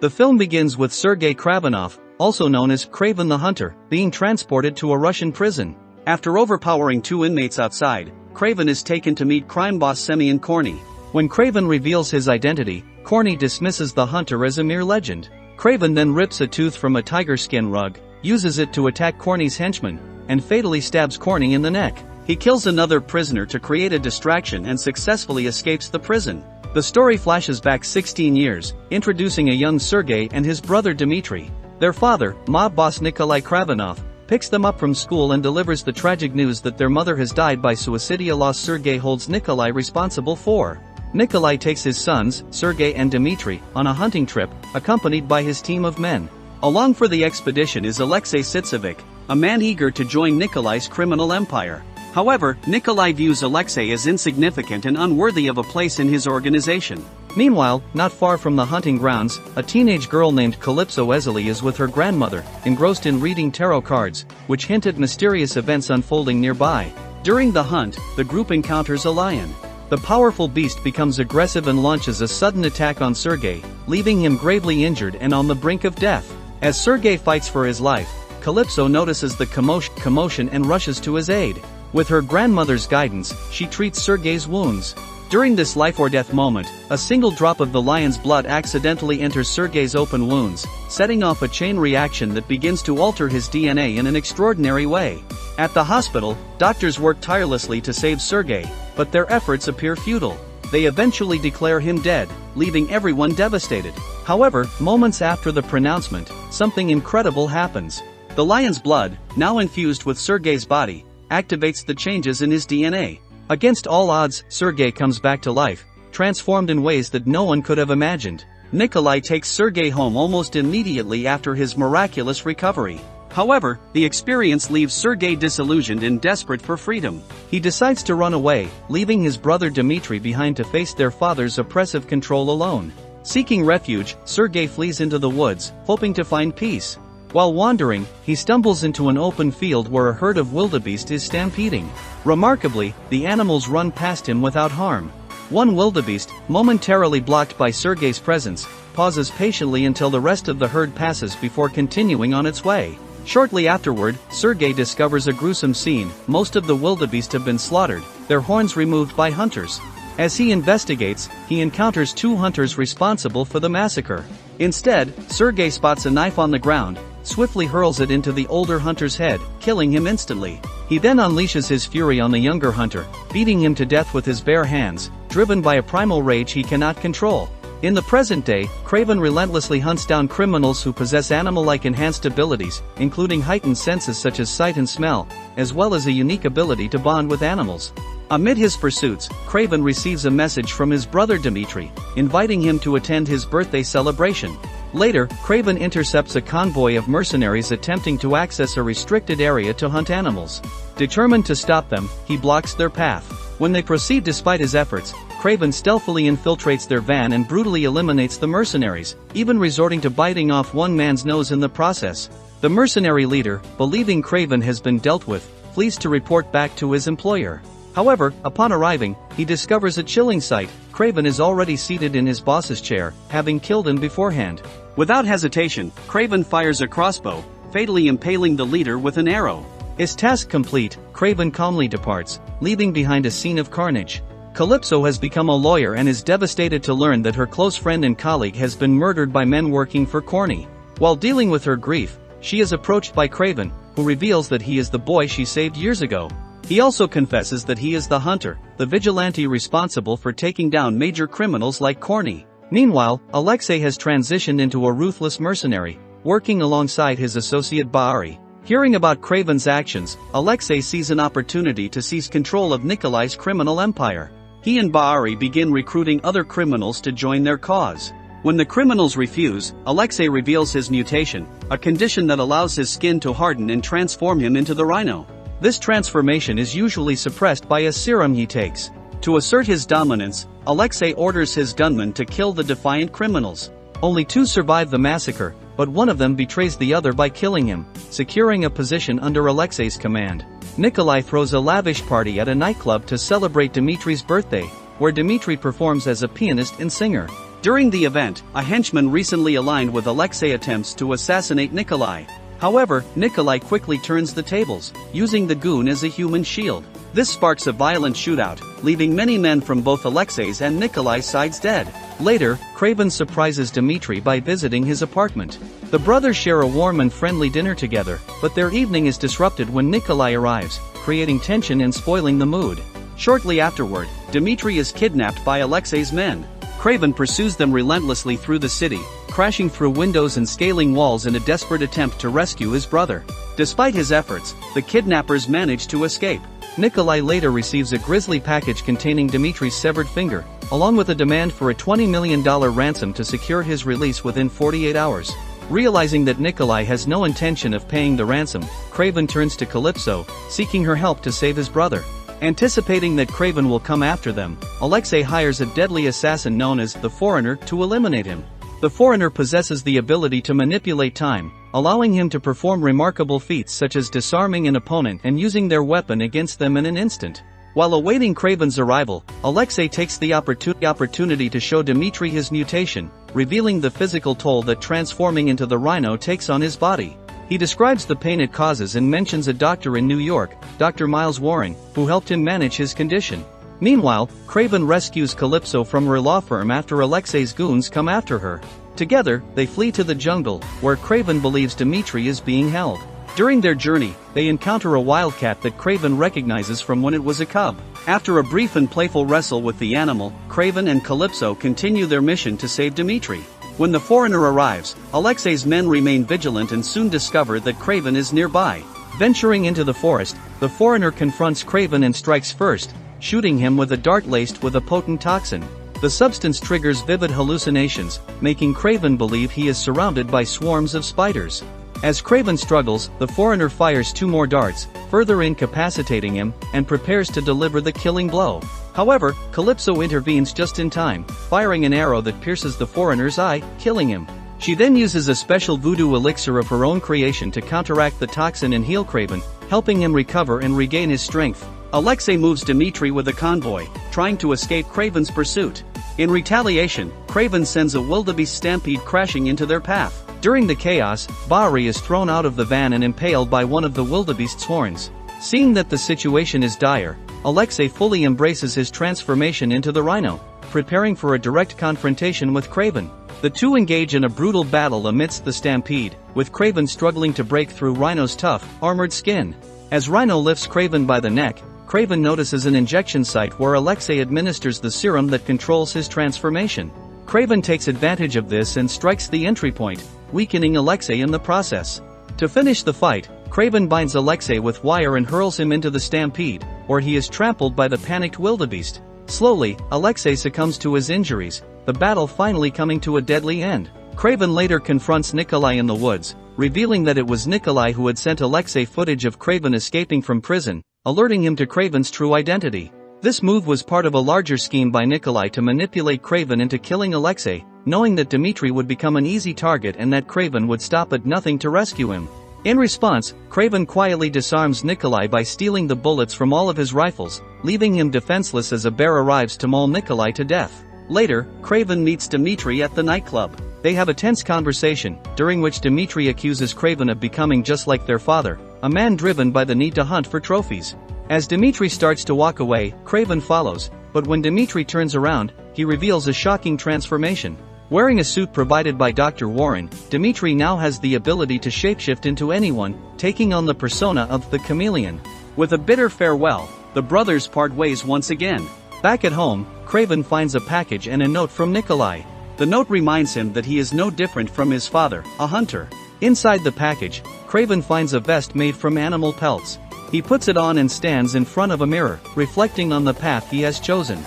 The film begins with Sergei Kravinoff, also known as Kraven the Hunter, being transported to a Russian prison. After overpowering 2 inmates outside, Kraven is taken to meet crime boss Semyon Korny. When Kraven reveals his identity, Korny dismisses the hunter as a mere legend. Kraven then rips a tooth from a tiger skin rug, uses it to attack Korny's henchman, and fatally stabs Korny in the neck. He kills another prisoner to create a distraction and successfully escapes the prison. The story flashes back 16 years, introducing a young Sergei and his brother Dmitri. Their father, mob boss Nikolai Kravinoff, picks them up from school and delivers the tragic news that their mother has died by suicide. A loss Sergei holds Nikolai responsible for. Nikolai takes his sons, Sergei and Dmitri, on a hunting trip, accompanied by his team of men. Along for the expedition is Aleksei Sytsevich, a man eager to join Nikolai's criminal empire. However, Nikolai views Aleksei as insignificant and unworthy of a place in his organization. Meanwhile, not far from the hunting grounds, a teenage girl named Calypso Ezili is with her grandmother, engrossed in reading tarot cards, which hint at mysterious events unfolding nearby. During the hunt, the group encounters a lion. The powerful beast becomes aggressive and launches a sudden attack on Sergei, leaving him gravely injured and on the brink of death. As Sergei fights for his life, Calypso notices the commotion and rushes to his aid. With her grandmother's guidance, she treats Sergei's wounds. During this life-or-death moment, a single drop of the lion's blood accidentally enters Sergei's open wounds, setting off a chain reaction that begins to alter his DNA in an extraordinary way. At the hospital, doctors work tirelessly to save Sergei, but their efforts appear futile. They eventually declare him dead, leaving everyone devastated. However, moments after the pronouncement, something incredible happens. The lion's blood, now infused with Sergei's body, activates the changes in his DNA. Against all odds, Sergei comes back to life, transformed in ways that no one could have imagined. Nikolai takes Sergei home almost immediately after his miraculous recovery. However, the experience leaves Sergei disillusioned and desperate for freedom. He decides to run away, leaving his brother Dmitri behind to face their father's oppressive control alone. Seeking refuge, Sergei flees into the woods, hoping to find peace. While wandering, he stumbles into an open field where a herd of wildebeest is stampeding. Remarkably, the animals run past him without harm. One wildebeest, momentarily blocked by Sergei's presence, pauses patiently until the rest of the herd passes before continuing on its way. Shortly afterward, Sergei discovers a gruesome scene. Most of the wildebeest have been slaughtered, their horns removed by hunters. As he investigates, he encounters 2 hunters responsible for the massacre. Instead, Sergei spots a knife on the ground, swiftly hurls it into the older hunter's head, killing him instantly. He then unleashes his fury on the younger hunter, beating him to death with his bare hands, driven by a primal rage he cannot control. In the present day, Kraven relentlessly hunts down criminals who possess animal-like enhanced abilities, including heightened senses such as sight and smell, as well as a unique ability to bond with animals. Amid his pursuits, Kraven receives a message from his brother Dmitri, inviting him to attend his birthday celebration. Later, Kraven intercepts a convoy of mercenaries attempting to access a restricted area to hunt animals. Determined to stop them, he blocks their path. When they proceed despite his efforts, Kraven stealthily infiltrates their van and brutally eliminates the mercenaries, even resorting to biting off one man's nose in the process. The mercenary leader, believing Kraven has been dealt with, flees to report back to his employer. However, upon arriving, he discovers a chilling sight. Kraven is already seated in his boss's chair, having killed him beforehand. Without hesitation, Kraven fires a crossbow, fatally impaling the leader with an arrow. His task complete, Kraven calmly departs, leaving behind a scene of carnage. Calypso has become a lawyer and is devastated to learn that her close friend and colleague has been murdered by men working for Korny. While dealing with her grief, she is approached by Kraven, who reveals that he is the boy she saved years ago. He also confesses that he is the hunter, the vigilante responsible for taking down major criminals like Korny. Meanwhile, Aleksei has transitioned into a ruthless mercenary, working alongside his associate Bahari. Hearing about Kraven's actions, Aleksei sees an opportunity to seize control of Nikolai's criminal empire. He and Bahari begin recruiting other criminals to join their cause. When the criminals refuse, Aleksei reveals his mutation, a condition that allows his skin to harden and transform him into the Rhino. This transformation is usually suppressed by a serum he takes. To assert his dominance, Aleksei orders his gunmen to kill the defiant criminals. Only 2 survive the massacre, but one of them betrays the other by killing him, securing a position under Aleksei's command. Nikolai throws a lavish party at a nightclub to celebrate Dmitri's birthday, where Dmitri performs as a pianist and singer. During the event, a henchman recently aligned with Aleksei attempts to assassinate Nikolai. However, Nikolai quickly turns the tables, using the goon as a human shield. This sparks a violent shootout, leaving many men from both Aleksei's and Nikolai's sides dead. Later, Kraven surprises Dmitri by visiting his apartment. The brothers share a warm and friendly dinner together, but their evening is disrupted when Nikolai arrives, creating tension and spoiling the mood. Shortly afterward, Dmitri is kidnapped by Aleksei's men. Kraven pursues them relentlessly through the city, crashing through windows and scaling walls in a desperate attempt to rescue his brother. Despite his efforts, the kidnappers manage to escape. Nikolai later receives a grisly package containing Dmitri's severed finger, along with a demand for a $20 million ransom to secure his release within 48 hours. Realizing that Nikolai has no intention of paying the ransom, Kraven turns to Calypso, seeking her help to save his brother. Anticipating that Kraven will come after them, Aleksei hires a deadly assassin known as the Foreigner to eliminate him. The Foreigner possesses the ability to manipulate time, allowing him to perform remarkable feats such as disarming an opponent and using their weapon against them in an instant. While awaiting Kraven's arrival, Aleksei takes the opportunity to show Dmitri his mutation, revealing the physical toll that transforming into the Rhino takes on his body. He describes the pain it causes and mentions a doctor in New York, Dr. Miles Warren, who helped him manage his condition. Meanwhile, Kraven rescues Calypso from her law firm after Aleksei's goons come after her. Together, they flee to the jungle, where Kraven believes Dmitri is being held. During their journey, they encounter a wildcat that Kraven recognizes from when it was a cub. After a brief and playful wrestle with the animal, Kraven and Calypso continue their mission to save Dmitri. When the Foreigner arrives, Aleksei's men remain vigilant and soon discover that Kraven is nearby. Venturing into the forest, the Foreigner confronts Kraven and strikes first, shooting him with a dart laced with a potent toxin. The substance triggers vivid hallucinations, making Kraven believe he is surrounded by swarms of spiders. As Kraven struggles, the Foreigner fires 2 more darts, further incapacitating him, and prepares to deliver the killing blow. However, Calypso intervenes just in time, firing an arrow that pierces the Foreigner's eye, killing him. She then uses a special voodoo elixir of her own creation to counteract the toxin and heal Kraven, helping him recover and regain his strength. Aleksei moves Dmitri with a convoy, trying to escape Kraven's pursuit. In retaliation, Kraven sends a wildebeest stampede crashing into their path. During the chaos, Bahri is thrown out of the van and impaled by one of the wildebeest's horns. Seeing that the situation is dire, Aleksei fully embraces his transformation into the Rhino, preparing for a direct confrontation with Kraven. The two engage in a brutal battle amidst the stampede, with Kraven struggling to break through Rhino's tough, armored skin. As Rhino lifts Kraven by the neck, Kraven notices an injection site where Aleksei administers the serum that controls his transformation. Kraven takes advantage of this and strikes the entry point, weakening Aleksei in the process. To finish the fight, Kraven binds Aleksei with wire and hurls him into the stampede, where he is trampled by the panicked wildebeest. Slowly, Aleksei succumbs to his injuries, the battle finally coming to a deadly end. Kraven later confronts Nikolai in the woods, revealing that it was Nikolai who had sent Aleksei footage of Kraven escaping from prison, alerting him to Kraven's true identity. This move was part of a larger scheme by Nikolai to manipulate Kraven into killing Aleksei, knowing that Dmitri would become an easy target and that Kraven would stop at nothing to rescue him. In response, Kraven quietly disarms Nikolai by stealing the bullets from all of his rifles, leaving him defenseless as a bear arrives to maul Nikolai to death. Later, Kraven meets Dmitri at the nightclub. They have a tense conversation, during which Dmitri accuses Kraven of becoming just like their father, a man driven by the need to hunt for trophies. As Dmitri starts to walk away, Kraven follows, but when Dmitri turns around, he reveals a shocking transformation. Wearing a suit provided by Dr. Warren, Dmitri now has the ability to shapeshift into anyone, taking on the persona of the chameleon. With a bitter farewell, the brothers part ways once again. Back at home, Kraven finds a package and a note from Nikolai. The note reminds him that he is no different from his father, a hunter. Inside the package, Kraven finds a vest made from animal pelts. He puts it on and stands in front of a mirror, reflecting on the path he has chosen.